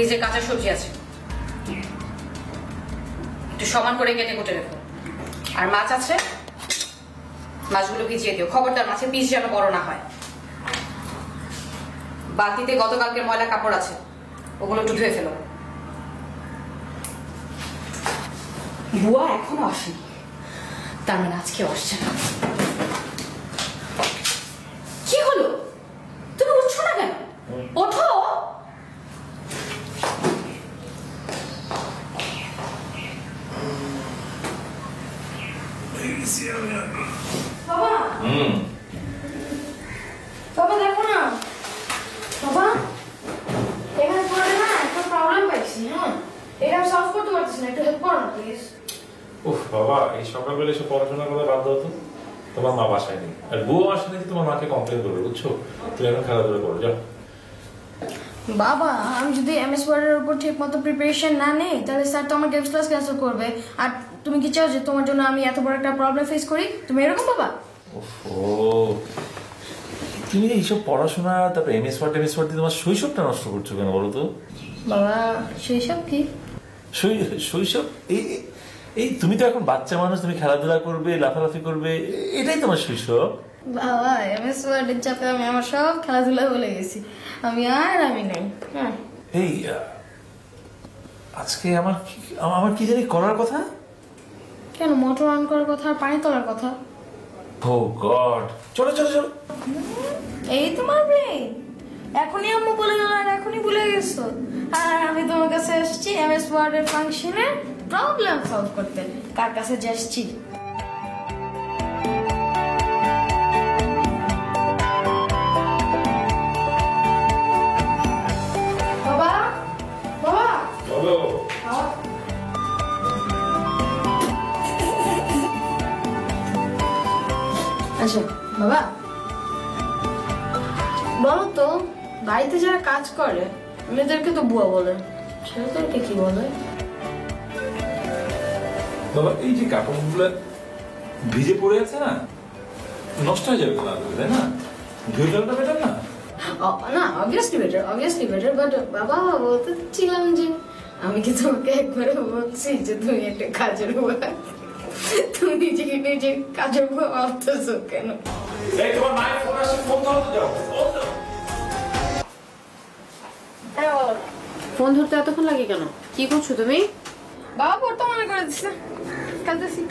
ফ্রিজে কাঁচা সবজি আছে, একটু সমান করে কেটে কুটে রেখো। আর মাছ আছে, মাছগুলো ভিজিয়ে দিও। খবরদার মাছের পিস যেন বড় না হয়। বালতিতে গতকালকে ময়লা কাপড় আছে, ওগুলো একটু ধুয়ে ফেলো। বুয়া এখনো আসেনি, তার মানে আজকেও আসছে না। কি হলো, তুমি উঠছো না কেন? ওঠো। বাবা, বাবা দেখো না, বাবা এখানে পড়ে না একটা প্রবলেম পাইছি। হ্যাঁ, এটা আমি সলভ করতে পারতেছি না, একটু হেল্প করো না প্লিজ। উফ বাবা, এই সকালবেলা এসে পড়াশোনা করে বাদ দাও তো। তোমার মা বাসায় নেই, আর বউ আসলে তোমার মাকে কমপ্লেন করবে, বুঝছো? তুমি এখন খেলাধুলা করো, যাও। বাবা, আমি যদি এমএস ওয়ার্ডের উপর ঠিক মতো প্রিপারেশন না নেই তাহলে স্যার তো আমার গেমস ক্লাস ক্যান্সেল করবে। আর তুমি কি চাও যে তোমার জন্য আমি এত বড় একটা প্রবলেম ফেস করি? তুমি এরকম বাবা? ও, তুমি এইসব পড়াশোনা তারপর এমএস ওয়ার্ড দিয়ে তোমার শৈশবটা নষ্ট করছো কেন বলো তো? বাবা সেই সব কি? শৈশব এই তুমি তো এখন বাচ্চা মানুষ, তুমি খেলাধুলা করবে, লাফালাফি করবে, এটাই তোমার শৈশব। বাবা এমএস ওয়ার্ডের চাপে আমি আমার সব খেলাধুলা ভুলে গেছি, আমি নেই। হ্যাঁ, এই আজকে আমার কি জানি করার কথা। কেন? মোটর অন করার কথা আর পানি তোলার কথা। ও গড, চলো চলো চলো। এই তোমার ব্রেন এখনই আম্মু বলে গেল আর এখনই ভুলে গেছো। আর আমি তোমার কাছে এসেছি এমএস ওয়ার্ডের ফাংশনে প্রবলেম সলভ করতে। কার কাছে যাচ্ছি? বাবা, বাবা বলো। আচ্ছা বাবা, বলো তো বাড়িতে যারা কাজ করে মেয়েদেরকে তো বুয়া বলে, ছেলেদেরকে কি বলে? বাবা, এই যে কাপড়গুলো ভিজে পড়ে আছে না, নষ্ট হয়ে যাবে না, তাই না? ধুয়ে ফেলতে বেটার না? না, অবভিয়াসলি বেটার, বাট বাবা বলতেছিলাম যে আমি কি তোমাকে একবারে বলছি যে তুমি একটা কাজের বুয়া? তুমি নিজেকে নিজে কাজের বুয়া ভাবতেছো কেন? এই তোমার মায়ের ফোন আসছে, ফোন ধরতে যাও। ফোন ধরতে এতক্ষণ লাগে কেন? কি করছো তুমি? বাবা পড়তে মনে করে দিচ্ছে, খেলতেছি।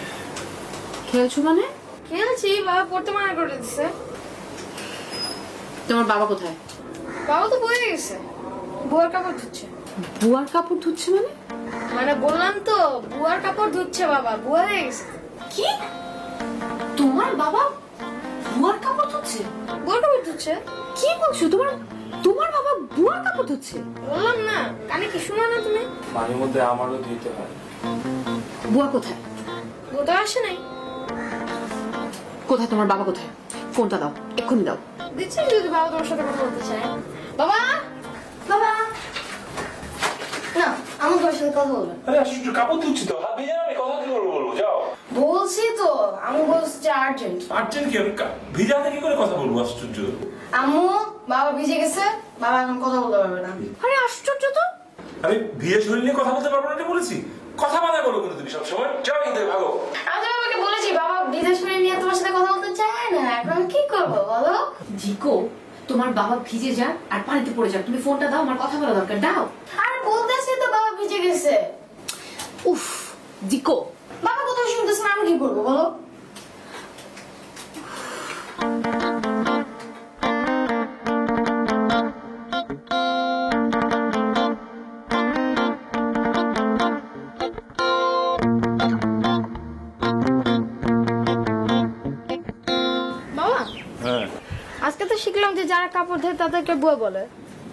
খেলছো মানে? খেলছি, বাবা পড়তে মনে করে দিচ্ছে। তোমার বাবা কোথায়? বাবা তো বয়ে গেছে, বুয়ার কাপড় ধুচ্ছে। বুয়ার কাপড় ধুচ্ছে মানে? মানে বললাম তো বুয়ার কাপড় ধুচ্ছে, বাবা বুয়া হয়ে গেছে। কি? তোমার বাবা বুয়ার কাপড় ধুচ্ছে? বুয়ার কাপড় ধুচ্ছে? কি বলছো? তোমার বাবা বুয়ার কাপড় ধুচ্ছে? বললাম না, কানে কি শুনো না তুমি? মাঝে মধ্যে আমারও দিতে হয়। বুয়া কোথায়? বুয়া তো আসে নাই। কোথায় তোমার বাবা? কোথায়? ফোনটা দাও, এক্ষুনি দাও। দিচ্ছি যদি বাবা তোমার সাথে কথা বলতে চায়। বাবা, বাবা না, আমার তোমার সাথে কথা বলবে। আরে আশ্চর্য, কাপড় ধুচ্ছি তো, হাত ভেজে আমি কথা কি বলবো, যাও। বলছি তো, আমি বলছি যে আর্জেন্ট। আর্জেন্ট কি? আমি ভিজাতে কি করে কথা বলবো? আশ্চর্য। আম্মু, বাবা ভিজে গেছে, বাবা এখন কথা বলতে পারবে না। আরে আশ্চর্য তো। আমি ভিজে শরীর নিয়ে কথা বলতে পারবো না বলেছি? কথা বানায় বলো কিন্তু তুমি সবসময়, যাও কিন্তু ভাগো। আমি বাবাকে বলেছি বাবা বিদেশ করে নিয়ে তোমার সাথে কথা বলতে চায় না, এখন আমি কি করবো বলো? জিকো, তোমার বাবা ভিজে যাক আর পানিতে পড়ে যাক, তুমি ফোনটা দাও, আমার কথা বলা দরকার, দাও। আর বলতেছি তো বাবা ভিজে গেছে। উফ জিকো, বাবা কোথাও শুনতেছে না, আমি কি করবো বলো? আজকে তো শিখলাম যে যারা কাপড় ধোয় তাদেরকে বুয়া বলে।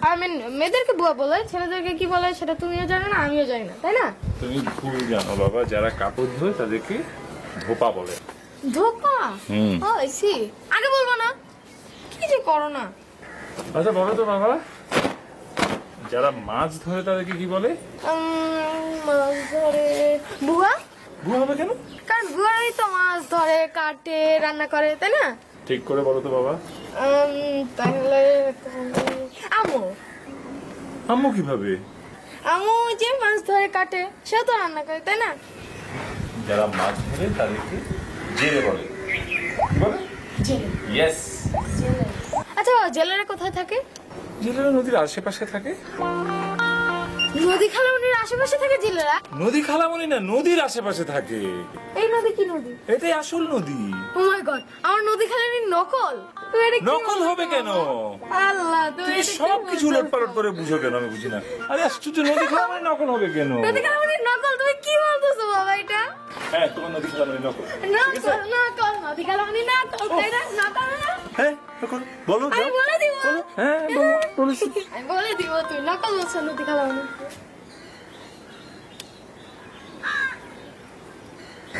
আই মিন মেয়েদেরকে বুয়া বলে, ছেলেদেরকে কি বলে সেটা তুমিও জানো না, আমিও জানি না, তাই না? তুমি ভুল জানো বাবা, যারা কাপড় ধোয় তাদেরকে ধোপা বলে। ধোপা? ও সি, আগে বলবো না, কি যে করো না। আচ্ছা বলো তো বাবা, যারা মাছ ধরে তাদেরকে কি বলে? মাছ ধরে বুয়া। বুয়া হবে কেন? কারণ বুয়াই তো মাছ ধরে, কাটে, রান্না করে, তাই না? ঠিক করে বলো তো বাবা। তাহলে আম্মু। আম্মু কিভাবে? আমু যে মাছ ধরে কাটে সেও তো রান্না করে তাই না? যারা মাছ ধরে তাদেরকে জেলে বলে। কি বলে? জেলে। ইয়েস। আচ্ছা জেলেরা কোথায় থাকে? জেলেরা নদীর আশেপাশে থাকে। নদী খালামনির আশেপাশে থাকে জেলেরা? নদী খালামনি না, নদীর আশেপাশে থাকে। এই নদী কি নদী? এটাই আসল নদী। ও মাই গড, আমার নদী খালামনির নকল? তুই এটা কি নকল হবে কেন? আল্লাহ, তুমি সবকিছু উলটপালট করে বুঝো কেন আমি বুঝি না। আরে আশ্চর্য, নদী খালামনি নকল হবে কেন? নদী খালামনির নকল তুমি কি বলতেছো বাবা এটা? হ্যাঁ, তোমার নদী খালামনি নকল। নকল নকল নদী খালামনি নকল তাই না? নকল না? হ্যাঁ, নকল। বলো আমি যাও। বলে দিব। হ্যাঁ, বলো। আমি বলে দিব তুই নকল বলছো নদী খালামনি।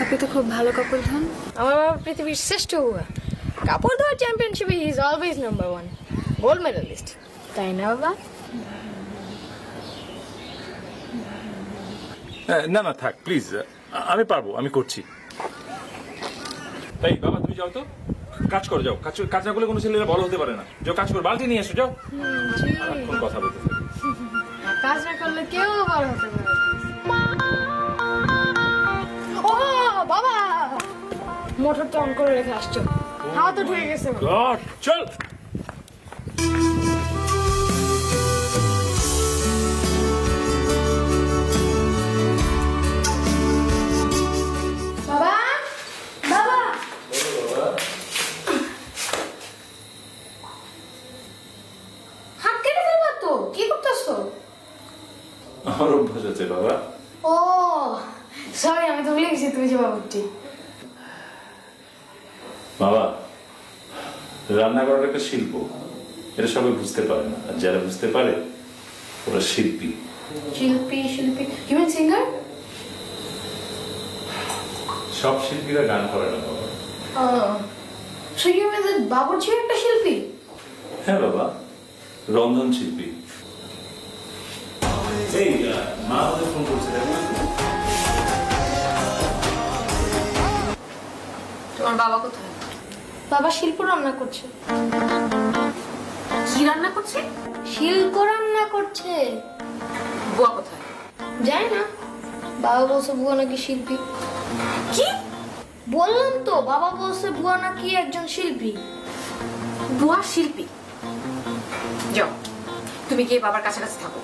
আপনি তো খুব ভালো কাপড় ধন। আমার বাবা পৃথিবীর শ্রেষ্ঠ হুয়া। কাপড় ধোয়ার চ্যাম্পিয়নশিপে he is always number 1, gold medallist, তাই না বাবা? না না, থাক প্লিজ, আমি পারবো, আমি করছি। তাই বাবা তুমি যাও তো, কাজ করো, যাও। কাজ না করলে কোনো ছেলেরা বড় হতে পারে না। যাও কাজ করো, বালতি নিয়ে এসো, যাও। কোন কথা বলতে থাকি। কাজ না করলে কেউ বড় হতে পারে না। ও বাবা, মোটরটা অন করে রেখে আসছো, হাওয়া তো ঢুকে গেছে। গড, চল। বাবা বাবা, হাত কেটে ফেলবা তো, কি করতেছো? আমার অভ্যাস আছে বাবা। ও সরি, আমি তো ভুলে গেছি তুমি যে বাবুটি। বাবা, রান্না করার একটা শিল্প, এটা সবাই বুঝতে পারে না, আর যারা বুঝতে পারে ওরা শিল্পী। শিল্পী শিল্পী, ইউ মিন সিঙ্গার? সব শিল্পীরা গান করে না বাবা। সো ইউ মিন দ্যাট বাবুর্চি একটা শিল্পী? হ্যাঁ বাবা, রন্ধন শিল্পী। এই মা আমাদের ফোন করছে, তোমার বাবা কোথায়? বাবা শিল্প রান্না করছে। কি রান্না করছে? শিল্প রান্না করছে। বুয়া কোথায়? জানি না, বাবা বলছে বুয়া নাকি শিল্পী। কি বললাম তো, বাবা বলছে বুয়া নাকি একজন শিল্পী। বুয়া শিল্পী? যাও, তুমি গিয়ে বাবার কাছাকাছি থাকো।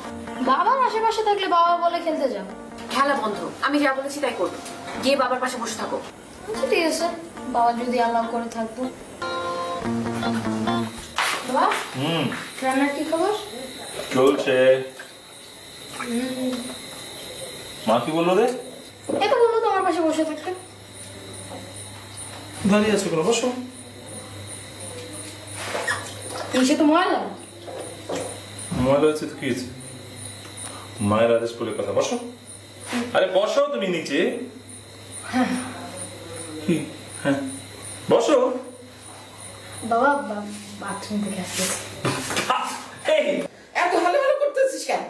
বাবার আশেপাশে থাকলে বাবা বলে খেলতে যাও। খেলা বন্ধ, আমি যা বলেছি তাই করবো। গিয়ে বাবার পাশে বসে থাকো। আচ্ছা ঠিক আছে, বাবা যদি আল্লাহ করে থাকবো। বাবা, রান্নার কি খবর? চলছে। মা কি বললো রে? এটা বললো তোমার পাশে বসে থাকতে। দাঁড়িয়ে আছো কেন? বসো। নিচে তো ময়লা। ময়লা হচ্ছে তো কি হয়েছে? মায়ের আদেশ বলে কথা, বসো। আরে বসো তুমি নিচে। কি? হ্যাঁ বসো। বাবা বাথরুম থেকে আসতেছে। এই এত ভালো ভালো করতেছিস কেন?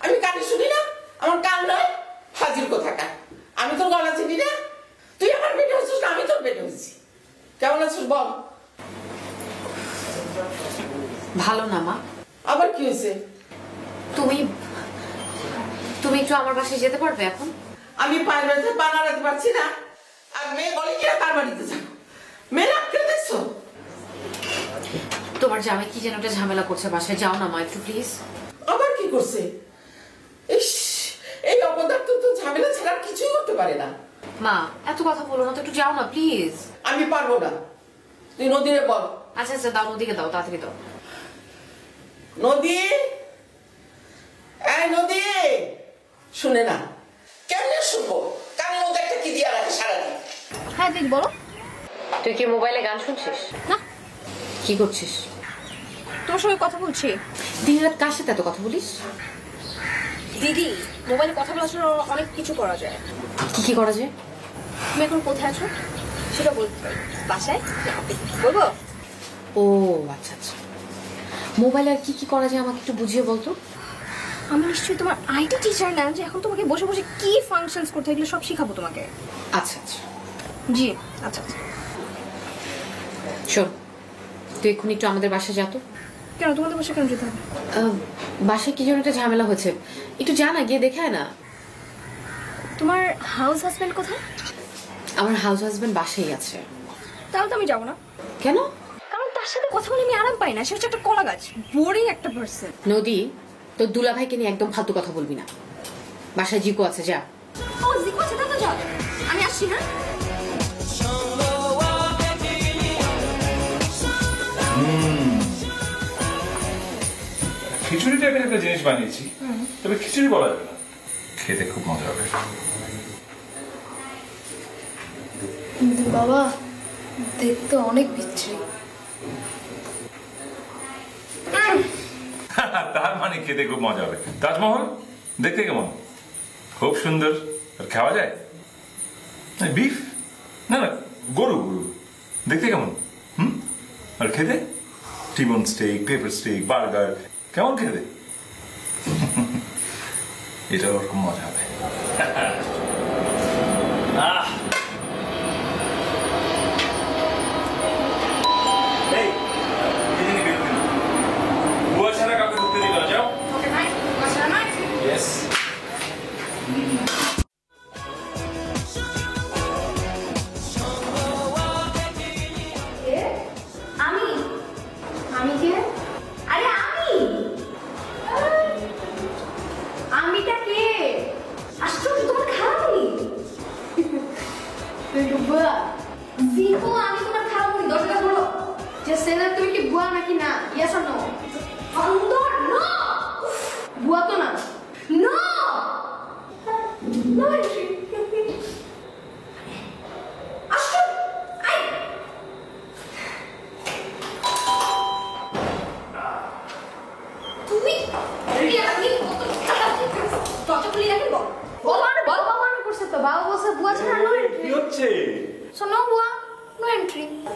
আমি কানে শুনি না? আমার কান নয়? হাজির কোথাকার। আমি তোর গলা চিনি না? তুই আমার পেটে হচ্ছিস না আমি তোর পেটে হচ্ছি? কেমন আছিস বল? ভালো না মা। আবার কি হয়েছে? তুমি একটু আমার বাসায় যেতে পারবে এখন? আমি পায়ের ব্যথা পা নাড়াতে পারছি না, আর মেয়ে বলে কিনা তার বাড়িতে যাবো। মেয়ে রাখতে দেখছো? তোমার জামাই কি যেন একটা ঝামেলা করছে বাসায়, যাও না মা একটু প্লিজ। আবার কি করছে? ইস, এই অপদার্থ তো ঝামেলা ছাড়া আর কিছুই করতে পারে না। মা এত কথা বলো না তো, একটু যাও না প্লিজ। আমি পারবো না, তুই নদীরে বল। আচ্ছা আচ্ছা দাও, নদীকে দাও, তাড়াতাড়ি দাও। নদী, এই নদী, শুনে না? কেমনে শুনবো? কানের মধ্যে একটা কি দিয়া রাখে সারাদিন। হ্যাঁ দিদি বলো। তুই কি মোবাইলে গান শুনছিস? না। কি করছিস? তোমার সঙ্গে কথা বলছি। দিন রাত কার সাথে এত কথা বলিস? দিদি, মোবাইলে কথা বলার জন্য অনেক কিছু করা যায়। কি কি করা যায়? তুমি এখন কোথায় আছো সেটা বলতে পারি। বাসায় বলবো? ও আচ্ছা আচ্ছা, মোবাইলে আর কি কি করা যায় আমাকে একটু বুঝিয়ে বলতো। আমি নিশ্চয়ই তোমার আইটি টিচার না যে এখন তোমাকে বসে বসে কি ফাংশনস করতে এগুলো সব শেখাবো তোমাকে। আচ্ছা আচ্ছা জি আচ্ছা আচ্ছা। শোন, তুই এক্ষুনি একটু আমাদের বাসায় যা তো। কেন তোমাদের বাসায় কেন যেতে হবে? বাসায় কি যেন একটা ঝামেলা হয়েছে, একটু যা না, গিয়ে দেখে আয় না। তোমার হাউস হাজবেন্ড কোথায়? আমার হাউস হাজবেন্ড বাসায় আছে। তাহলে তো আমি যাবো না। কেন? কারণ তার সাথে কথা বলে আমি আরাম পাই না। সে হচ্ছে একটা কলা গাছ, বোরিং একটা পার্সন। নদী, তোর দুলাভাইকে নিয়ে একদম ফালতু কথা বলবি না। বাসায় জিকো আছে, যা। ও জিকো আছে, তা তো যাও। আমি আসছি, হ্যাঁ? খিচুড়ি টাইপের একটা জিনিস বানিয়েছি, তবে খিচুড়ি বলা যাবে না, খেতে খুব মজা হবে। কিন্তু বাবা দেখতে অনেক বিচ্ছিরি। তার মানে খেতে খুব মজা হবে। তাজমহল দেখতে কেমন? খুব সুন্দর। আর খাওয়া যায়? বিফ না না, গরু গরু দেখতে কেমন? আর খেতে টিবন স্টেক, পেপার স্টেক, বার্গার, কেমন খেতে? এটা ওরকম মজা হবে। বুয়া ছাড়া কাউকে ঢুকতে দিল না, যাও। Yes. আমি কে? আরে আমিটা কে? আশ্চর্য, তোমার খালামণি। বুয়া জিকো, আমি তোমার খালামণি। দরজা খোলো। জাস্ট সে দ্যাট তুমি কি বুয়া নাকি না? Yes or no? অন্দর নো। বুয়া তো না। No no entry.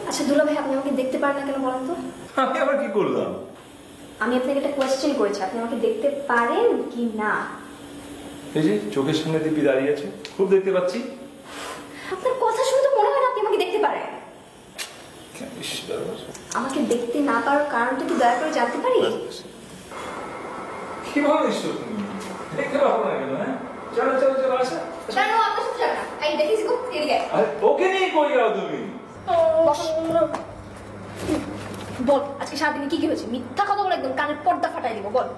আচ্ছা দুলা ভাই, আপনি আমাকে দেখতে পারেন না কেন বলেন তো? আমি আবার কি করলাম? আমি আপনাকে একটা কোয়েশ্চেন করেছি, আপনি আমাকে দেখতে পারেন কি না? এই যে চোখের সামনে দিব্যি দাঁড়িয়ে আছে, খুব দেখতে পাচ্ছি। আপনার কথা শুনে তো মনে হয় না আপনি আমাকে দেখতে পারেন। আমাকে দেখতে না পারার কারণটা কি দয়া করে জানতে পারি? কি বলিস তুমি? দেখতে পাবো না কেন? হ্যাঁ, চলো চলো চলো, আসা। কেন আপনার সাথে যাবে না? এই দেখিস গো, এদিকে আয়। আরে ওকে নিয়ে কই যাও তুমি? বল, আজকে সারাদিনে কি কি হয়েছে? মিথ্যা কথা বলে একদম কানের পর্দা ফাটাই দিব। বল।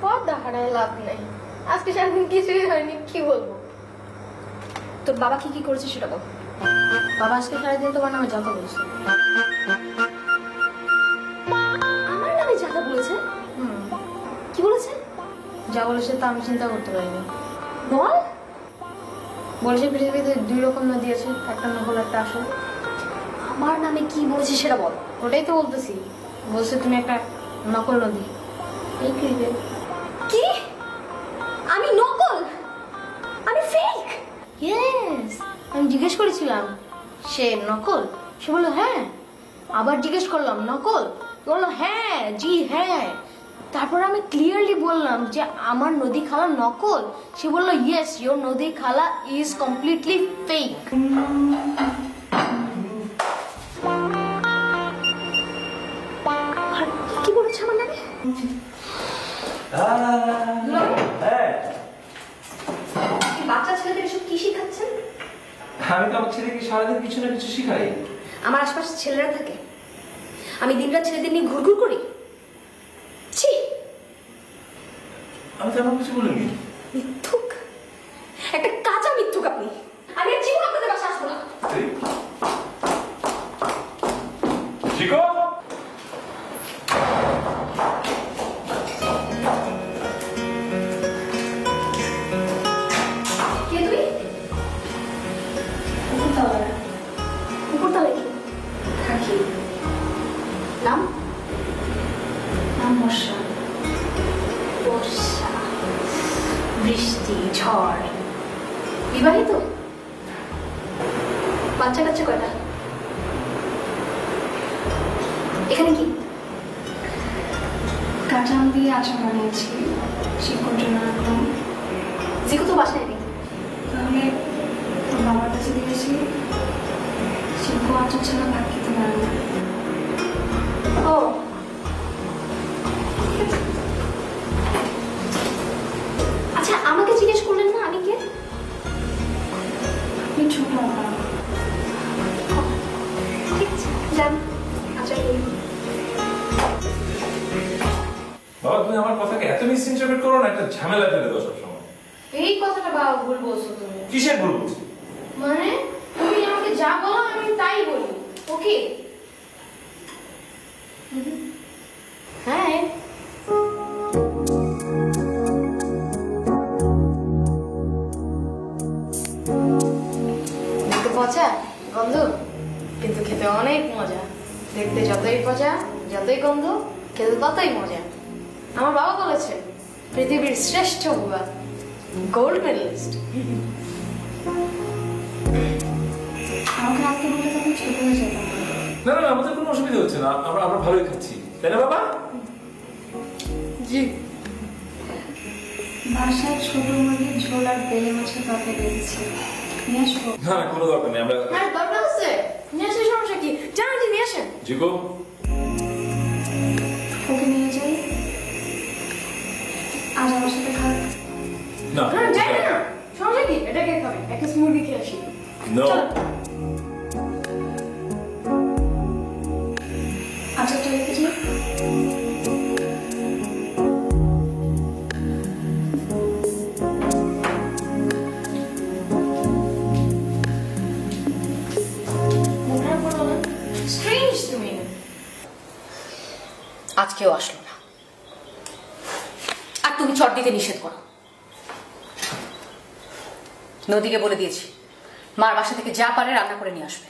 পর্দা ফাটায় লাভ নাই, আজকে সারাদিন কিছুই হয়নি। কি বলবো? তোর বাবা কি কি করেছে সেটা বল। বাবা আজকে সারাদিন তোমার নামে যাতা বলেছে। আমার নামে যাতা বলেছে? কি বলেছে? যা বলেছে তা আমি চিন্তা করতে পারিনি। বল। বলেছে পৃথিবীতে দুই রকম নদী আছে, একটা নকল একটা আসল। আমার নামে কি বলেছে সেটা বল। ওটাই তো বলতেছি। বলছে তুমি একটা নকল নদী। এই ক্রিকেট কি? আমি নকল? আমি ফেক? ইয়েস। আমি জিজ্ঞেস করেছিলাম সে নকল, সে বললো হ্যাঁ। আবার জিজ্ঞেস করলাম নকল, বললো হ্যাঁ, জি হ্যাঁ। তারপর আমি ক্লিয়ারলি বললাম যে আমার নদী খালা নকল, সে বললো ইয়েস, ইয়োর নদী খালা ইজ কমপ্লিটলি ফেক। কি বলেছে আমার নামে? বাচ্চা ছেলেদের এসব কি শিখাচ্ছেন? আমি তো আমার ছেলেকে সারাদিন কিছু না কিছু শিখাই। আমার আশপাশে ছেলেরা থাকে, আমি দিনরাত ছেলেদের নিয়ে ঘুরঘুর করি। ছি, আমি তেমন কিছু বলিনি। মিথ্যুক, একটা কাঁচা মিথ্যুক আপনি। আমি আর জীবন আপনাদের বাসা আসবো না। জিকো, কে তুই? উপরতলায়। উপরতলায় কি থাকি? নাম? নাম বর্ষা। বর্ষা, বৃষ্টি, ঝড়। বিবাহিত? বাচ্চা কাচ্চা কয়টা? এখানে কি? কাঁচাম দিয়ে আচার বানিয়েছি, শিকড় জন্য রাখলাম। জিকো তো বাসায় নেই। তাহলে তোর বাবার কাছে দিয়েছি, শিকড় আচার ছাড়া ভাত খেতে পারে না। ও, যান আচ্ছা বাবা তুমি আমার কথাকে এত মিসইন্টারপ্রেট করো না, একটা ঝামেলা ফেলে দাও সবসময়। এই কথাটা বাবা ভুল বলছো তুমি। কিসের ভুল বলছি? মানে তুমি আমাকে যা বলো আমি তাই বলি, ওকে? হ্যাঁ দেখতে পচা গন্ধ, কিন্তু খেতে অনেক মজা। দেখতে যতই পচা যতই গন্ধ, খেতে ততই মজা। আমার বাবা বলেছে পৃথিবীর শ্রেষ্ঠ বুয়া, গোল্ড মেডেলিস্ট। আমাকে রাখতে বলতে তখন ছোট হয়ে যেতাম। না না আমাদের কোনো অসুবিধা হচ্ছে না, আমরা আমরা ভালোই খাচ্ছি, তাই না বাবা? জি। বাসায় ছোট মুরগির ঝোল আর বেলে মাছের তরকারি রেখেছি, নিয়ে আসবো? না না কোনো দরকার নেই, আমরা হ্যাঁ দরকার আছে, নিয়ে আসলে সমস্যা কি? জানান নিয়ে আসেন। জিগো ওকে নিয়ে যাই, আজ আমার সাথে খাক। না না যাই না, সমস্যা কি? এটা কে খাবে? একটা মুরগি খেয়ে আসি। নো আচারটা রেখেছি। স্ট্রেঞ্জ তুমি। আজকেও আসলো না, আর তুমি চট দিতে নিষেধ করো। নদীকে বলে দিয়েছি মার বাসা থেকে যা পারে রান্না করে নিয়ে আসবে।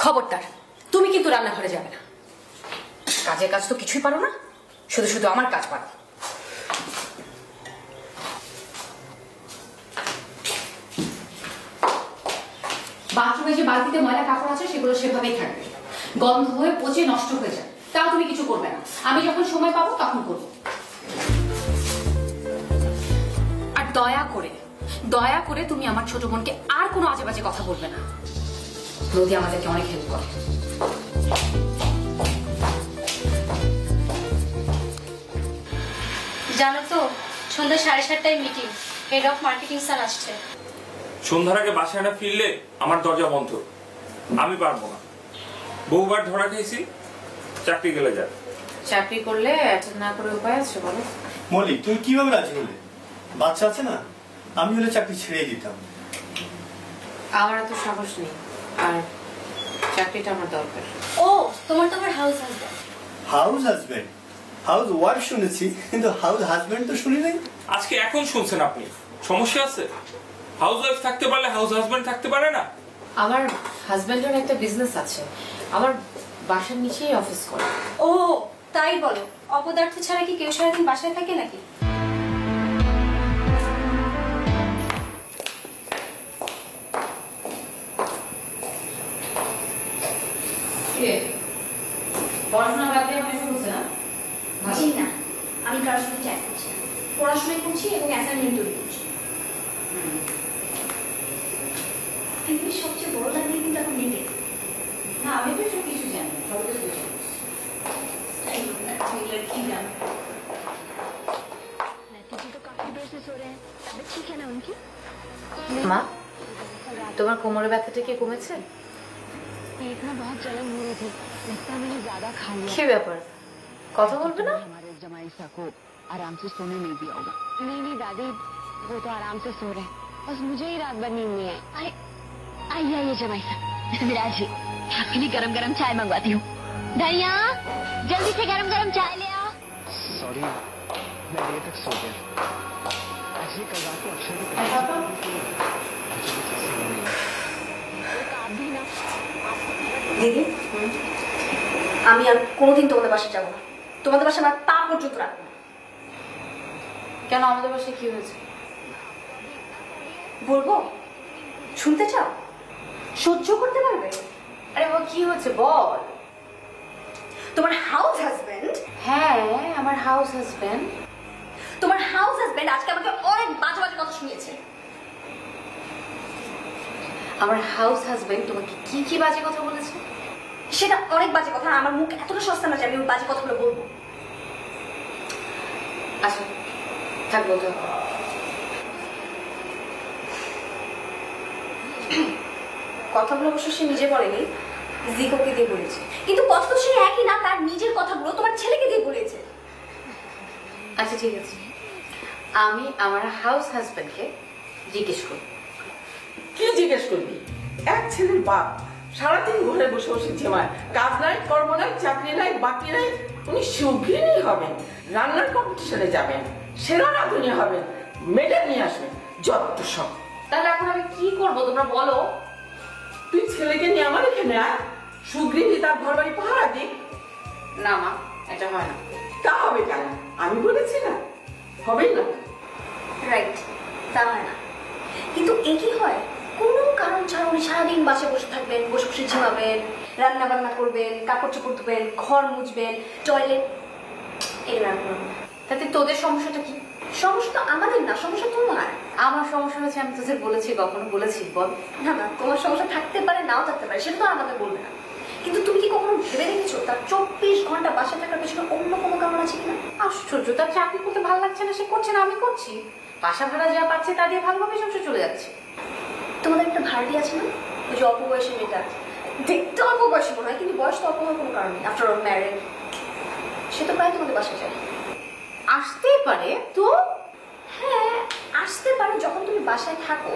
খবরদার তুমি কিন্তু রান্নাঘরে যাবে না। কাজের কাজ তো কিছুই পারো না, শুধু শুধু আমার কাজ পারো। বাথরুমে যে বালতিতে ময়লা কাপড় আছে সেগুলো সেভাবেই থাকবে, গন্ধ হয়ে পচে নষ্ট হয়ে যায়, তাও তুমি কিছু করবে না। আমি যখন সময় পাবো তখন করবো। আর দয়া করে তুমি আমার ছোট বোনকে আর কোনো আজে বাজে কথা বলবে না। নদী আমাদেরকে অনেক হেল্প করে। জানো তো সন্ধ্যা 7:30টায় meeting, head of marketing sir আসছে। সন্ধ্যার আগে বাসায় না ফিরলে আমার দরজা বন্ধ, আমি পারবো না। বহুবার ধরা খেয়েছি, চাকরি গেলে যায়। চাকরি করলে অ্যাটেন্ড না করে উপায় আছে বলো? মল্লিক তুমি কিভাবে রাজি হলে? বাচ্চা আছে না, আমি হলে চাকরি ছেড়ে দিতাম। আমার এত সাহস নেই, আর চাকরিটা আমার দরকার। ও তোমার তো আবার house husband. House husband, house wife শুনেছি, কিন্তু হাউস হাজবেন্ড তো শুনি নাই। আজকে এখন শুনছেন আপনি, সমস্যা আছে? হাউস ওয়াইফ থাকতে পারলে হাউস হাজবেন্ড থাকতে পারে না? আমার হাজবেন্ডের একটা বিজনেস আছে, আমার বাসার নিচেই অফিস করে। ও তাই বলো, অপদার্থ ছাড়া কি কেউ সারাদিন বাসায় থাকে নাকি? পড়াশোনা বাদ দিয়ে আমার এসব হচ্ছে না? জি না, আমি কারোর সাথে চ্যাট করছি না, পড়াশোনা করছি এবং অ্যাসাইনমেন্ট তৈরি করছি। পৃথিবীর সবচেয়ে বড় লাগবে কিন্তু এখন নেটে। না আমি তো এসব কিছু জানি না, সব কিছু বুঝি না। কি জানো? মা তোমার কোমরের ব্যথাটা কি কমেছে? কি ব্যাপার, কথা বলবে না? जमाई को आराम से सोने नहीं दिया होगा। नहीं नहीं दादी, वो तो आराम से सो रहे, बस मुझे ही रात भर नींद नहीं आई। आइए जमाई साहब, विराज जी आपके लिए गरम गरम चाय मंगवाती हूँ। धैया जल्दी से गरम गरम चाय ले आओ। सॉरी मैं देर तक सो गया। एक्चुअली कल रात को अक्षय की দিদি আমি আর কোনোদিন তোমাদের বাসায় যাবো না, তোমাদের বাসায় আমার পা পর্যন্ত রাখবো না। কেন, আমাদের বাসায় কি হয়েছে? বলবো? শুনতে চাও? সহ্য করতে পারবে? আরে ও কি হচ্ছে বল। তোমার হাউস হাজবেন্ড, হ্যাঁ আমার হাউস হাজবেন্ড, তোমার হাউস হাজবেন্ড আজকে আমাকে অনেক বাজে বাজে কথা শুনিয়েছে। আমার হাউস হাজবেন্ড তোমাকে কি কি বাজে কথা বলেছে? সেটা অনেক বাজে কথা, আমার মুখ এতটা সস্তা না যে আমি ওই বাজে কথাগুলো বলবো। আচ্ছা থাক বলতে হবে। কথাগুলো অবশ্য সে নিজে বলেনি, জিকোকে দিয়ে বলেছে, কিন্তু কথা তো সেই একই না, তার নিজের কথাগুলো তোমার ছেলেকে দিয়ে বলেছে। আচ্ছা ঠিক আছে, আমি আমার হাউস হাজবেন্ডকে জিজ্ঞেস করব। কি জিজ্ঞেস করবি? এক ছেলের বাপ সারাদিন ঘরে বসে বসে ঝেমায়, কাজ নাই, কর্ম নাই, চাকরি নাই, বাকি নাই। উনি সুগৃহিণী হবেন, রান্নার কম্পিটিশনে যাবেন, সেরা রাঁধুনি হবেন, মেডেল নিয়ে আসবেন, যত সব। তাহলে এখন আমি কি করব তোমরা বলো? তুই ছেলেকে নিয়ে আমার এখানে আয়, সুগৃহিণী তার ঘর বাড়ি পাহারা দিক। না মা, এটা হয় না। তা হবে কেন? আমি বলেছি না, হবেই না। রাইট, তা হয় না। কিন্তু এ কি হয়, কোনো কারণ ছাড়া উনি সারাদিন বাসে বসে থাকবেন, বসে বসে ঝিমাবেন, রান্না বান্না করবেন, কাপড় চোপড় ধুবেন, ঘর মুছবেন, টয়লেট। এরকম তাতে তোদের সমস্যাটা কি? সমস্যা তো আমাদের না, সমস্যা তোমার। আমার সমস্যা হচ্ছে আমি তোদের বলেছি, কখনো বলেছি বল? না না, তোমার সমস্যা থাকতে পারে, নাও থাকতে পারে, সেটা তো আমাকে বলবে না। কিন্তু তুমি কি কখনো ভেবে দেখেছো তার 24 ঘন্টা বাসা থাকার পেছনে অন্য কোনো কারণ আছে কিনা? আশ্চর্য, তার চাকরি করতে ভালো লাগছে না, সে করছে না, আমি করছি। বাসা ভাড়া যা পাচ্ছে তা দিয়ে ভালোভাবে সংসার চলে যাচ্ছে। তোমাদের একটা ভাড়াটি আছে না, ওই যে অল্প বয়সী মেয়েটা, দেখতে অল্প বয়সী মনে হয়, কিন্তু বয়স তো অল্প হওয়ার কোনো কারণ নেই, আফটার অল ম্যারেড। সে তো প্রায় তোমাদের বাসা যায়। আসতেই পারে তো। হ্যাঁ, আসতে পারে যখন তুমি বাসায় থাকো,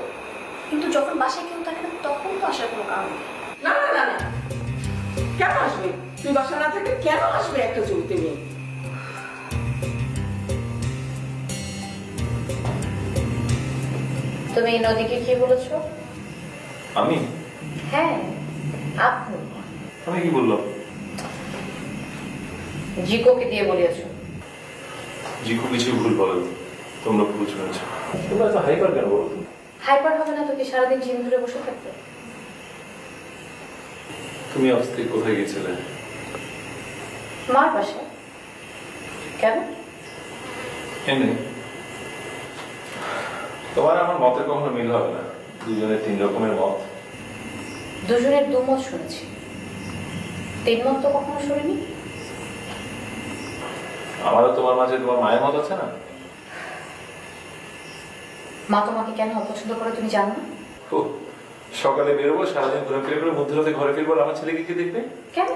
কিন্তু যখন বাসায় কেউ থাকে না তখন তো আসার কোনো কারণ নেই। না না না না, কেন আসবে? তুই বাসা না থাকলে কেন আসবে একটা চলতে মেয়ে? তুমি এই নদীকে কি বলেছো? আমি? হ্যাঁ আপনি। আমি কি বললাম? জিকোকে দিয়ে বলিয়েছো। জিকো কিছু ভুল বলো, তোমরা ভুল শুনেছো। তোমরা এত হাইপার কেন বলো? হাইপার হবে না তো কি সারাদিন জিম ধরে বসে থাকবে? তুমি আজ থেকে কোথায় গিয়েছিলে? মার পাশে। কেন? এমনি। তোমার আমার মতের কখনো মিল হবে না, দুজনের 3 রকমের মত। দুজনের দুমত শুনেছি, 3 মত তো কখনো শুনিনি। আমারও তোমার মাঝে তোমার মায়ের মত আছে না? মা তোমাকে কেন অপছন্দ করে তুমি জানো না? ও, সকালে বেরোবো, সারাদিন ঘুরে ফিরে করে মধ্যরাতে ঘরে ফিরবো, আমার ছেলেকে কি দেখবে? কেন?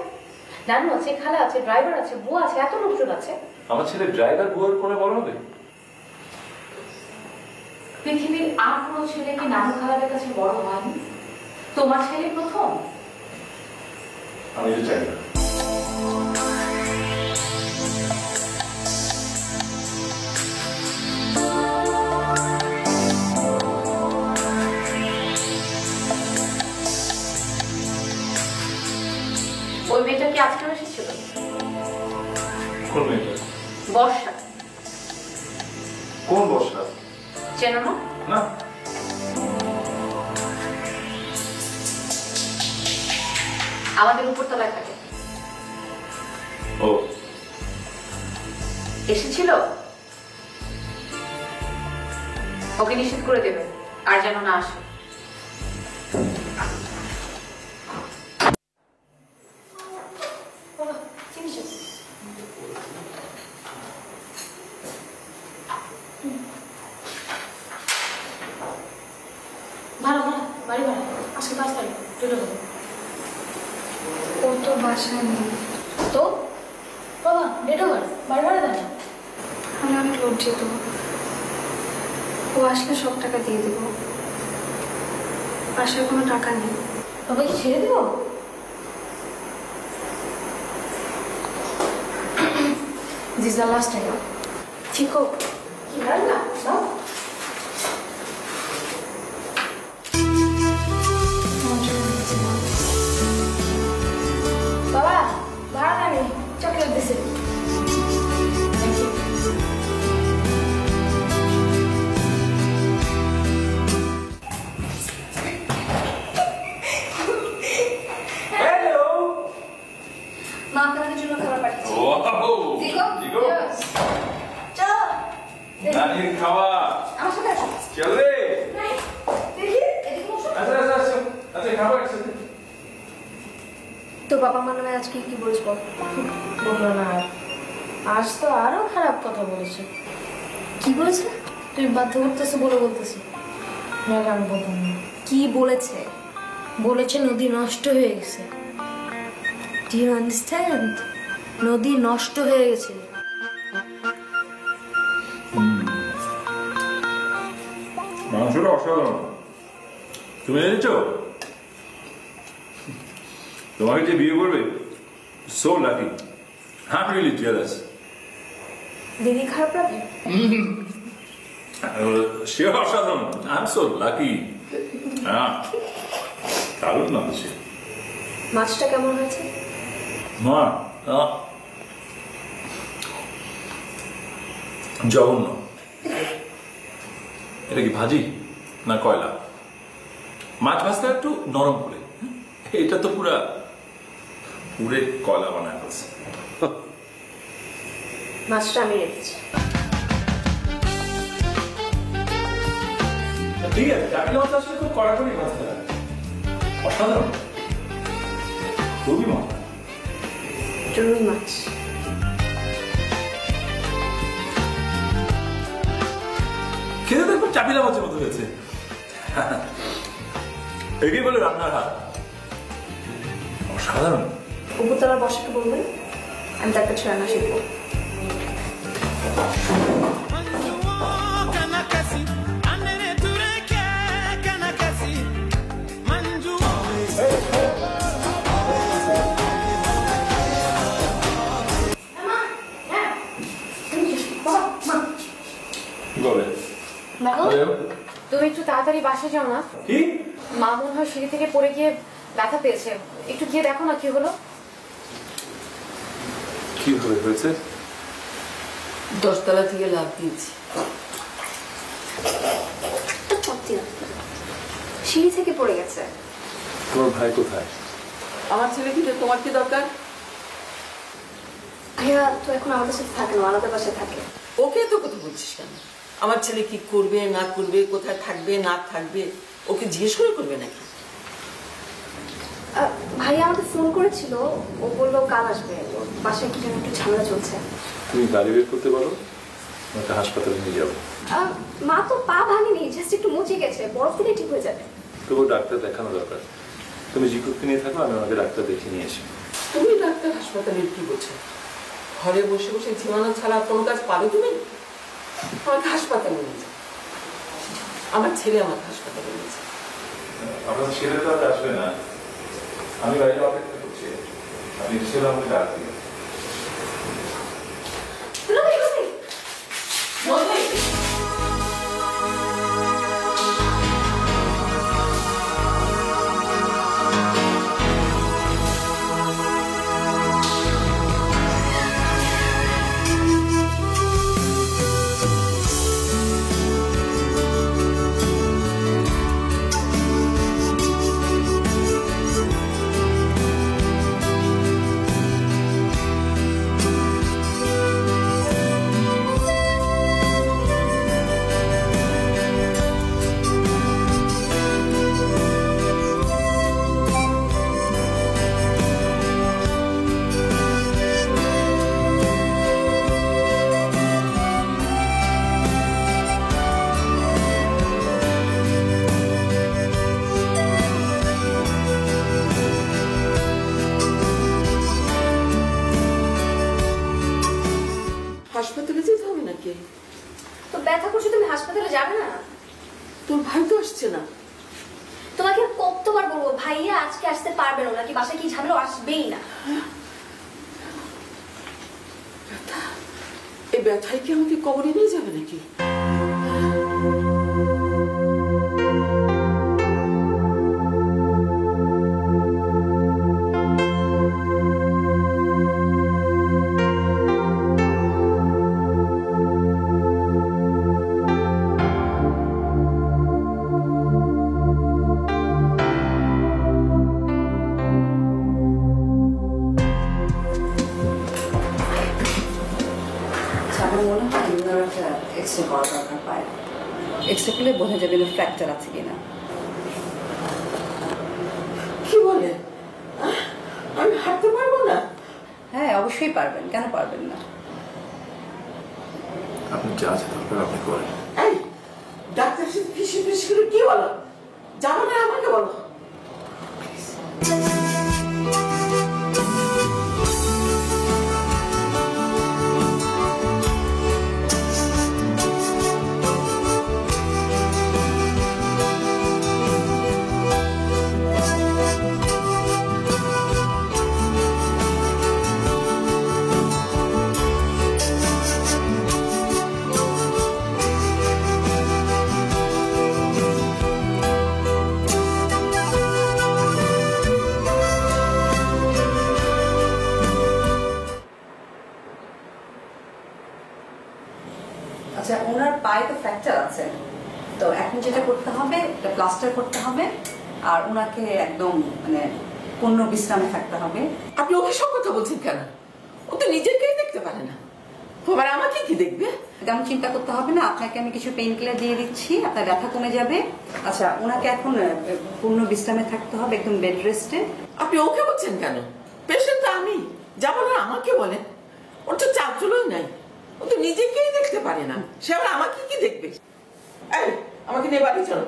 নানু আছে, খালা আছে, ড্রাইভার আছে, বুয়া আছে, এত লোকজন আছে। আমার ছেলে ড্রাইভার বুয়ার কোনে বড় হবে? পৃথিবীর আর কোনো ছেলে কি নানু খালাদের কাছে বড় হয়নি? তোমার ছেলে প্রথম। আমি তো চাই না। ওই মেয়েটা কি আজকে এসেছিল? কোন মেয়েটা? বর্ষা। কোন বর্ষা? চেনো না? না। আমাদের উপরতলায় থাকে। ও এসেছিল, ওকে নিষেধ করে দেবে আর যেন না আসে। ভাড়া ভাড়া বাড়ি ভাড়া আজকে 5 তারিখ চলে যাবো। ও তো বাসায় নেই। তো বাবা ডেট ওভার, বাড়ি ভাড়া দেন। আমি অনেক লজ্জিত। ও আসলে সব টাকা দিয়ে দেব। বাসায় কোনো টাকা নেই। বাবা কি ছেড়ে দেবো? This the last time. ঠিক হোক কি ভাড়া না দাও। বাবা ভাড়া নেই, চকলেট দিছে। মা আপনাদের জন্য খাবার পাঠিয়েছি। জিকো, চলো নানির খাওয়া আমার সাথে আসো। চলে। দেখি এদিকে বসো। আচ্ছা আচ্ছা আচ্ছা আচ্ছা খাবার একসাথে। তোর বাবা মা নামে আজকে কি বলিস বল? বললো না আর। আজ তো আরো খারাপ কথা বলেছে। কি বলেছে? তুই বাধ্য করতেছে বলে বলতেছি, নাহলে আমি বলতাম না। কি বলেছে? বলেছে নদী নষ্ট হয়ে গেছে, ডু ইউ আন্ডারস্ট্যান্ড? নদী নষ্ট হয়ে গেছে। মাংসটা অসাধারণ। তুমি জেনেছ তোমাকে যে বিয়ে করবে so lucky. I am really jealous. দিদি খারাপ লাগে? সে অসাধারণ। I am so lucky. হ্যাঁ দারুণ লাগছে। মাছটা কেমন হয়েছে? মা জঘন্য। এটা কি ভাজি না কয়লা? মাছ ভাজটা একটু নরম করে, এটা তো পুরা পুরে কয়লা বানায় ফেলছে। মাছটা আমি রেখেছি। ঠিক আছে, চাকরি মাছ আসলে খুব কড়াকড়ি ভাজতে হয়। অসাধারণ, খুবই মজা। রুই মাছ। খেতে তো খুব চাপিলা মাছের মতো হয়েছে। এটাই বলে রান্নার হাত। অসাধারণ। উপরতলার বসাকে বলবেন আমি তার কাছে রান্না শিখবো। তুমি একটু তাড়াতাড়ি বাসে যাও না। কি? মা মনে হয় সিঁড়ি থেকে পড়ে গিয়ে ব্যথা পেয়েছে, একটু গিয়ে দেখো না কি হলো। কি হয়েছে? 10 তলা থেকে লাফ দিয়েছি। সিঁড়ি থেকে পড়ে গেছে। তোমার ভাই কোথায়? আমার ছেলে কি তোমার কি দরকার? ভাইয়া তো এখন আমাদের সাথে থাকে না, আলাদা বাসায় থাকে। ওকে তো কথা বলছিস কেন? আমার ছেলে কি করবে না করবে, কোথায় থাকবে না থাকবে, ওকে জিজ্ঞেস করে করবে নাকি? ভাইয়া আমাকে ফোন করেছিল, ও বললো কাল আসবে, ওর বাসায় কি যেন একটু ঝামেলা চলছে। তুমি গাড়ি বের করতে পারো, আমাকে হাসপাতালে নিয়ে যাবো। মা তো পা ভাঙেনি, জাস্ট একটু মুচে গেছে, বরফ দিলে ঠিক হয়ে যাবে। তবু ডাক্তার দেখানো দরকার। তুমি জিকুকে নিয়ে থাকো, আমি আমাকে ডাক্তার দেখিয়ে নিয়ে আসি। তুমি ডাক্তার হাসপাতালে কি বলছো? ঘরে বসে বসে ঝিমানো ছাড়া কোনো কাজ পারো তুমি? আমাকে হাসপাতালে নিয়ে যাও। আমার ছেলে আমাকে হাসপাতালে নিয়ে যাও। আপনার ছেলে তো আর আসবে না, আমি বাইরে অপেক্ষা করছি। আপনি ছেলে আমাকে ডাক দিন। হাসপাতালে যেতে হবে নাকি? তো ব্যথা করছো, তুমি হাসপাতালে যাবে না? তোর ভাই তো আসছে না। তোমাকে কতবার বলবো ভাইয়া আজকে আসতে পারবে না, নাকি বাসায় কি ঝামেলা, আসবেই না। এই ব্যথায় কি আমাকে কবরে নিয়ে যাবে নাকি? এক্সরে করা দরকার পায়। এক্সরে করলে বোঝা যাবে না ফ্র্যাকচার আছে কিনা। কি বলে? আমি হাঁটতে পারবো না? হ্যাঁ অবশ্যই পারবেন, কেন পারবেন না? আপনি যা আছে দরকার আপনি করেন। এই ডাক্তার সাথে ফিসি ফিসি করে কি বলো? যাবো না আমাকে বলো। আচ্ছা, ওনার পায়ে তো ফ্র্যাকচার আছে, তো এখন যেটা করতে হবে এটা প্লাস্টার করতে হবে, আর ওনাকে একদম মানে পূর্ণ বিশ্রামে থাকতে হবে। আপনি ওকে সব কথা বলছেন কেন? ও তো নিজেকেই দেখতে পারে না, তোমার আমাকে কি দেখবে? তেমন চিন্তা করতে হবে না, আপনাকে আমি কিছু পেইন কিলার দিয়ে দিচ্ছি, আপনার ব্যথা কমে যাবে। আচ্ছা, ওনাকে এখন পূর্ণ বিশ্রামে থাকতে হবে, একদম বেড রেস্টে। আপনি ওকে বলছেন কেন? পেশেন্ট তো আমি, যেমন আমাকে বলেন। ওর তো চালচুলোই নাই, ও তো নিজেকেই দেখতে পারে না, সে আবার আমাকে কি দেখবে? এই, আমাকে নিয়ে বাড়ি চলো।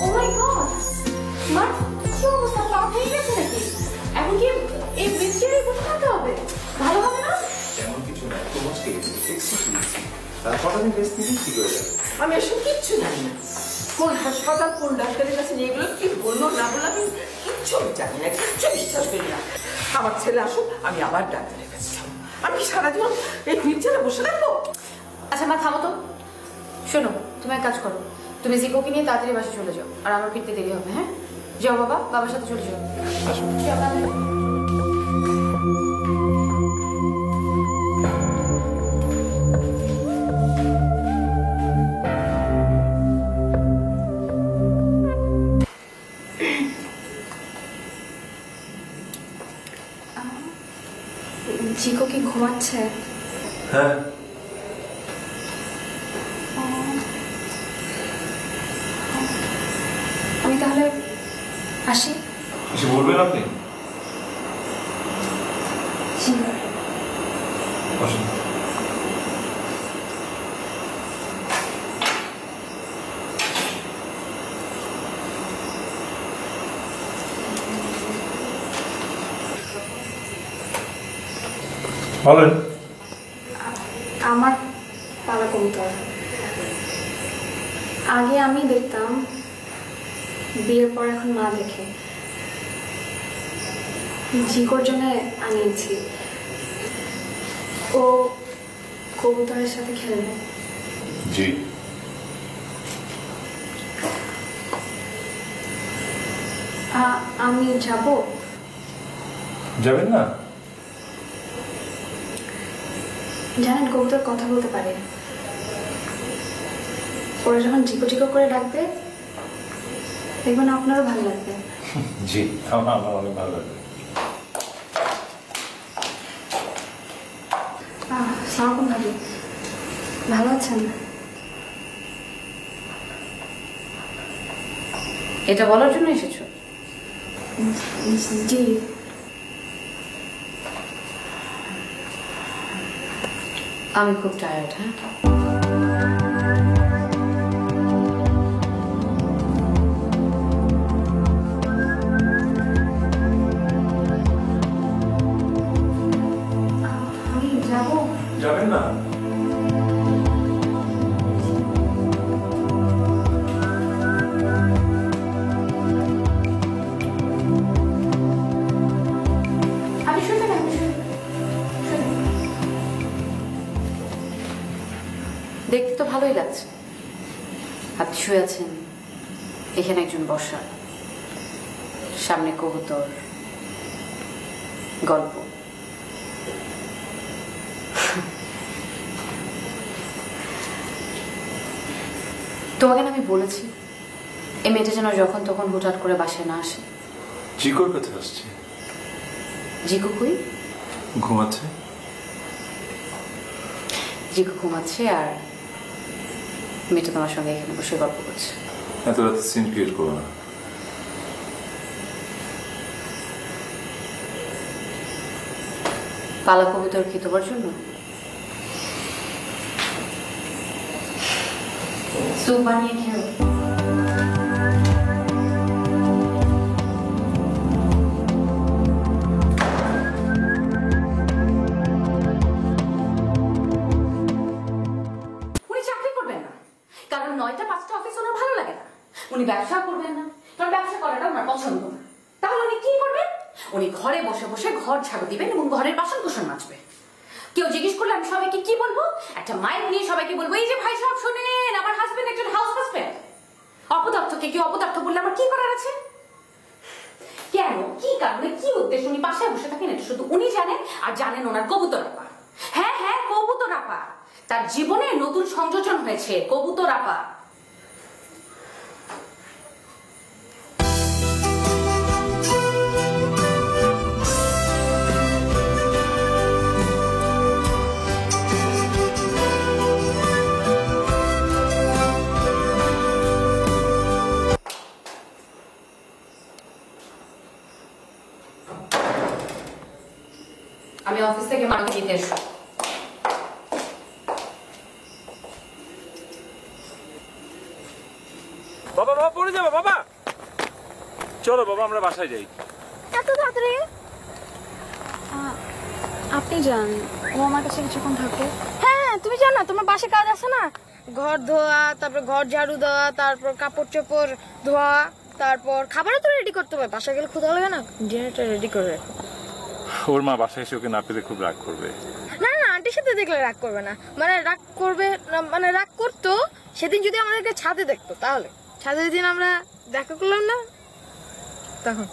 ও মাই গড, মা কি অবস্থা? পা ভেঙে গেছে নাকি? এখন কি এই হুইলচেয়ারে বসে থাকতে হবে? ভালো হবে না? তেমন কিছু না, একটু বসে এক্সারসাইজ কটা দিন রেস্ট নিলে ঠিক হয়ে যাবে। আমি এসব কিচ্ছু জানি না, কোন হাসপাতাল কোন ডাক্তারের কাছে নিয়ে গেলো, কি বললো না বললো আমি কিচ্ছু জানি না, কিচ্ছু বিশ্বাস করি না। আমার ছেলে আসুক, আমি আবার ডাক্তারের কাছে যাবো। আমি কি সারা জীবন এই হুইলচেয়ারে বসে থাকবো? আচ্ছা মা, থামো তো। শোনো, তুমি এক কাজ করো, তুমি জিকোকে নিয়ে তাড়াতাড়ি বাসে চলে যাও, আর আমার ফিরতে দেরি হবে। হ্যাঁ, যাও বাবা, বাবার সাথে চলে যাও। যাও, তাড়াতাড়ি। জিকো কি ঘুমাচ্ছে? হ্যাঁ, আমি তাহলে আসি। কিছু বলবেন আপনি? বসুন। বলেন। আমার পালা কবুতর আগে আমি দেখতাম, বিয়ের পর এখন মা দেখে। জিকোর জন্য আনিয়েছি, ও কবুতরের সাথে খেলবে। জি। আমি যাব? যাবেন না? জানেন, কবুতর কথা বলতে পারে। ওরা যখন জিকো জিকো করে ডাকবে, দেখবেন আপনারও ভালো লাগবে। জি, আমার অনেক ভালো লাগবে। সালামালাইকুম ভাবি, ভালো আছেন? এটা বলার জন্য এসেছো? জি। আমি খুব টায়ার্ড। হ্যাঁ, আমি যাব? যাবেন না? আপনি শুনতে পারেন? দেখতে তো ভালোই লাগছে। আপনি শুয়ে আছেন, এখানে একজন বসা, সামনে কবুতর, গল্প। তোমাকে না আমি বলেছি এই মেয়েটা যেন যখন তখন হুটহাট করে বাসায় না আসে। জিকোর কথা আসছে। জিকো কই? ঘুমাচ্ছে। জিকো ঘুমাচ্ছে আর মেয়েটা তোমার সঙ্গে এখানে বসে গল্প করছে। এত রাতে সিন ক্রিয়েট করো না। পালা কবুতর কি তোমার জন্য? স্যুপ বানিয়ে খেও। উনি চাকরি করবেন না, কারণ 9টা 5টা অফিস ওনার ভালো লাগে না। উনি ব্যবসা করবেন না, কারণ ব্যবসা করাটা ওনার পছন্দ না। তাহলে উনি কি করবেন? উনি ঘরে বসে বসে ঘর ঝাড়ু দিবেন এবং ঘরের বাসন কোসন মাজবে। কেউ জিজ্ঞেস করলে আমি সবাইকে কি বলবো? একটা মাইক নিয়ে সবাইকে বলবো, এই যে ভাই সব শোনেন, আমার হাজবেন্ড একজন হাউস হাজবেন্ড। অপদার্থকে কেউ অপদার্থ বললে আমার কি করার আছে? কেন, কি কারণে কি উদ্দেশ্য উনি বাসায় বসে থাকেন এটা শুধু উনি জানেন, আর জানেন ওনার কবুতর আপা। হ্যাঁ হ্যাঁ, কবুতর আপা, তার জীবনে নতুন সংযোজন হয়েছে কবুতর আপা। আমি অফিস থেকে মাকে নিতে এসো। বাবা বাবা পড়ে যাবে বাবা, চলো বাবা আমরা বাসায় যাই। এত তাড়াতাড়ি? আপনি যান, ও আমার কাছে কিছুক্ষণ থাকবে। হ্যাঁ, তুমি জানো তোমার বাসে কাজ আছে না, ঘর ধোয়া, তারপর ঘর ঝাড়ু দেওয়া, তারপর কাপড় চোপড় ধোয়া, তারপর খাবারও তো রেডি করতে হবে। বাসায় গেলে ক্ষুধা লাগে না, ডিনারটা রেডি করে রাখো। ওর মা বাসায় এসে ওকে না পেলে খুব রাগ করবে। না না, আন্টির সাথে দেখলে রাগ করবে না, মানে রাগ করবে না, মানে রাগ করতো সেদিন যদি আমাদেরকে ছাদে দেখতো। তাহলে ছাদে যেদিন আমরা দেখা করলাম না তখন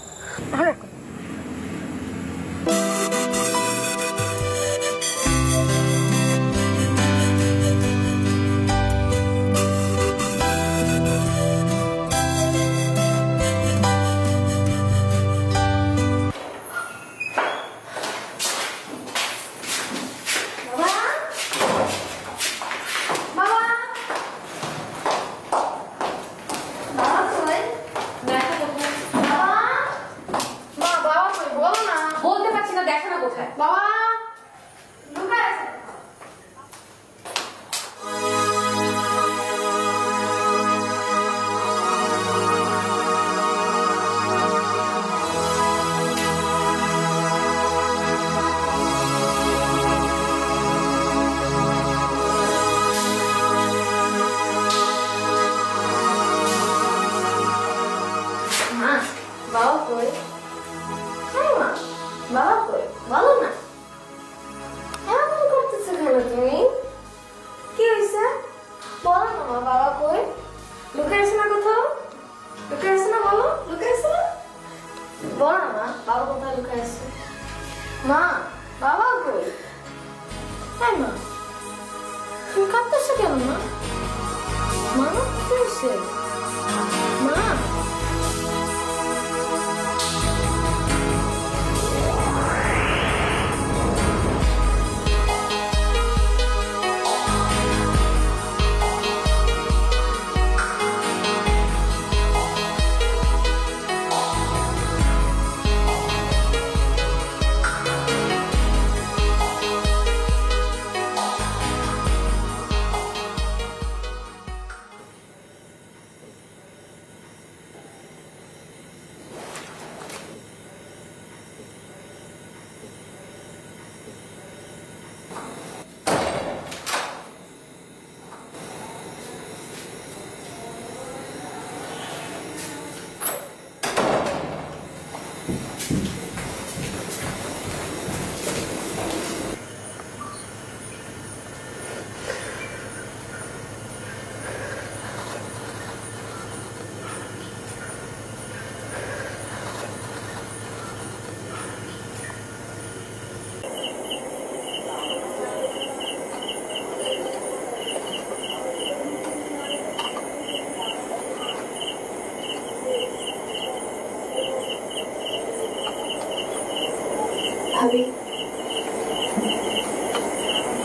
ভাবি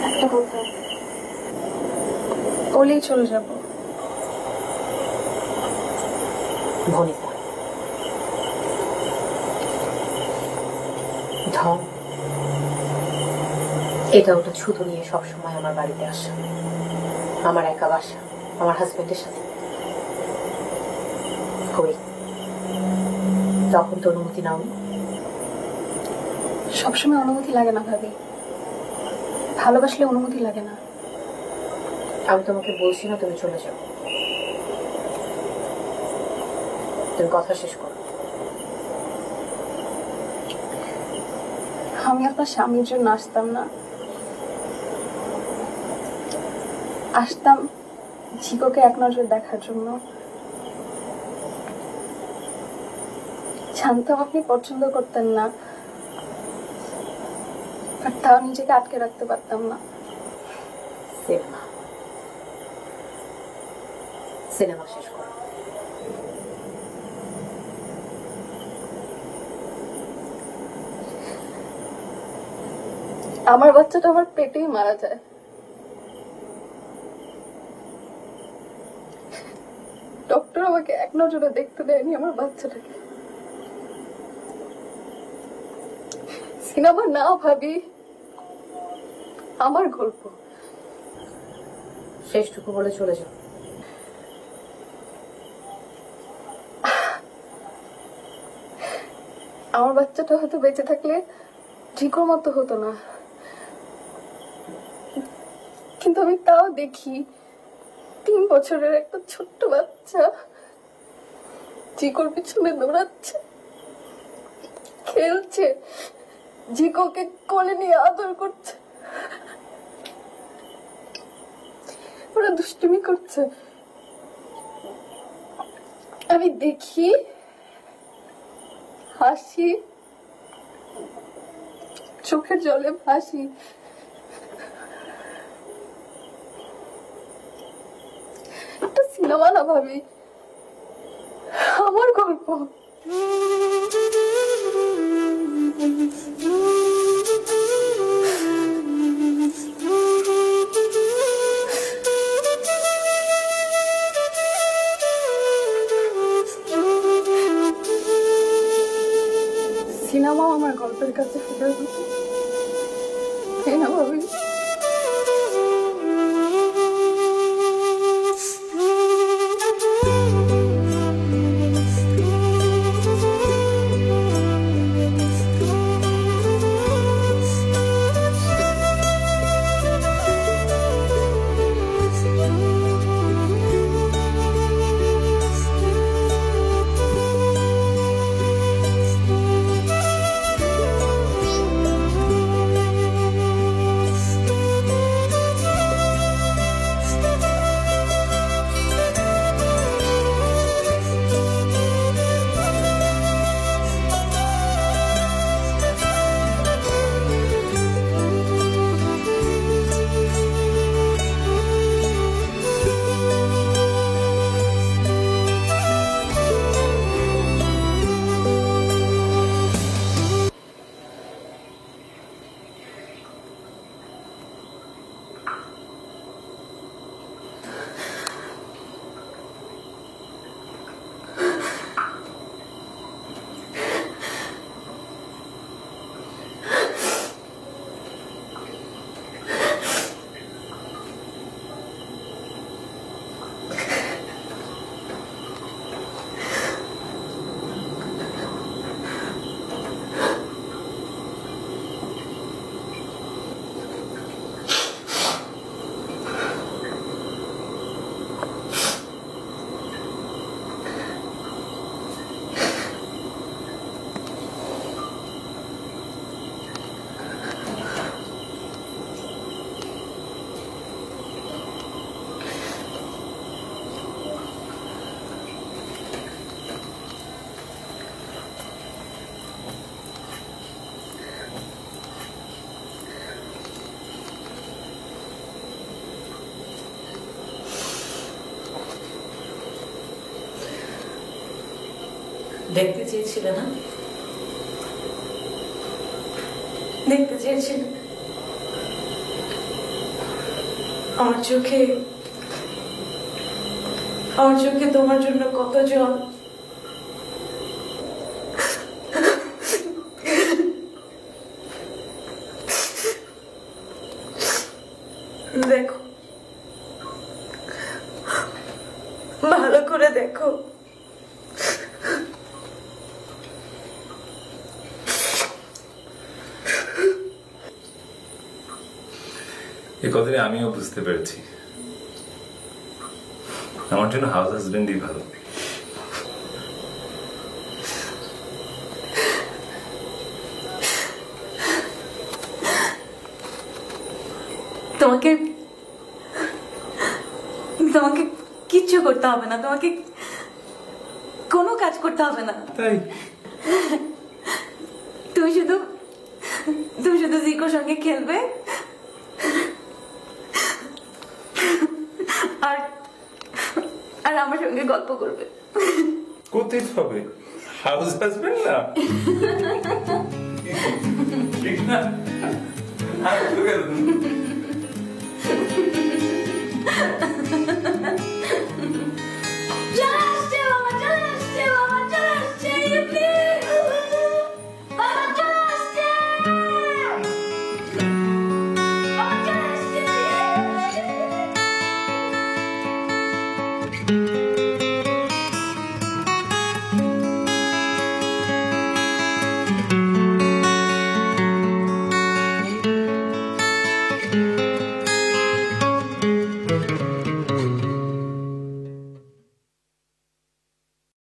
একটা কথা, বলেই চলে যাব। ভনিতা, ধন এটা ওটা ছুতো নিয়ে সবসময় আমার বাড়িতে আসা, আমার একা বাসা, আমার হাজবেন্ডের সাথে। কই তখন তো অনুমতি নাওনি? সবসময় অনুমতি লাগে না ভাবি, ভালোবাসলে অনুমতি লাগে না। আমি তোমাকে বলছি না তুমি চলে যাও, তুমি কথা শেষ করো। আমি আপনার স্বামীর জন্য আসতাম না, আসতাম ঝিকোকে এক নজর দেখার জন্য। জানতাম আপনি পছন্দ করতেন না, আর তাও নিজেকে আটকে রাখতে পারতাম না। সিনেমা শেষ করো। আমার বাচ্চাটা আমার পেটেই মারা যায়। ডক্টর আমাকে এক নজরে দেখতে দেয়নি আমার বাচ্চাটাকে। সিনেমা না ভাবি, আমার গল্প। শেষটুকু বলে চলে যাও। আমার বাচ্চাটা হয়তো বেঁচে থাকলে জিকোর মতো হতো না, কিন্তু আমি তাও দেখি 3 বছরের একটা ছোট্ট বাচ্চা জিকোর পিছনে দৌড়াচ্ছে, খেলছে, জিকোকে কোলে নিয়ে আদর করছে, ওরা দুষ্টুমি করছে। আমি দেখি, হাসি, চোখের জলে ভাসি। একটা সিনেমা না ভাবি, আমার গল্প। সিনেমাও আমার গল্পের কাছে ফিরে হতো, তাই না ভাবি? দেখতে চেয়েছিলে না? দেখতে চেয়েছিলে আমার চোখে তোমার জন্য কত জল। দেখো, ভালো করে দেখো। এই কথাটা আমিও বুঝতে পেরেছি, আমার জন্য হাউস হাজবেন্ডই ভালো। তোমাকে কিচ্ছু করতে হবে না, তোমাকে কোনো কাজ করতে হবে না। তাই? তুমি শুধু জিকোর সঙ্গে খেলবে আর আর আমার সঙ্গে গল্প করবে। করতেই তো হবে, হাউস হাজবেন্ড না? ঠিক না? আর তোকে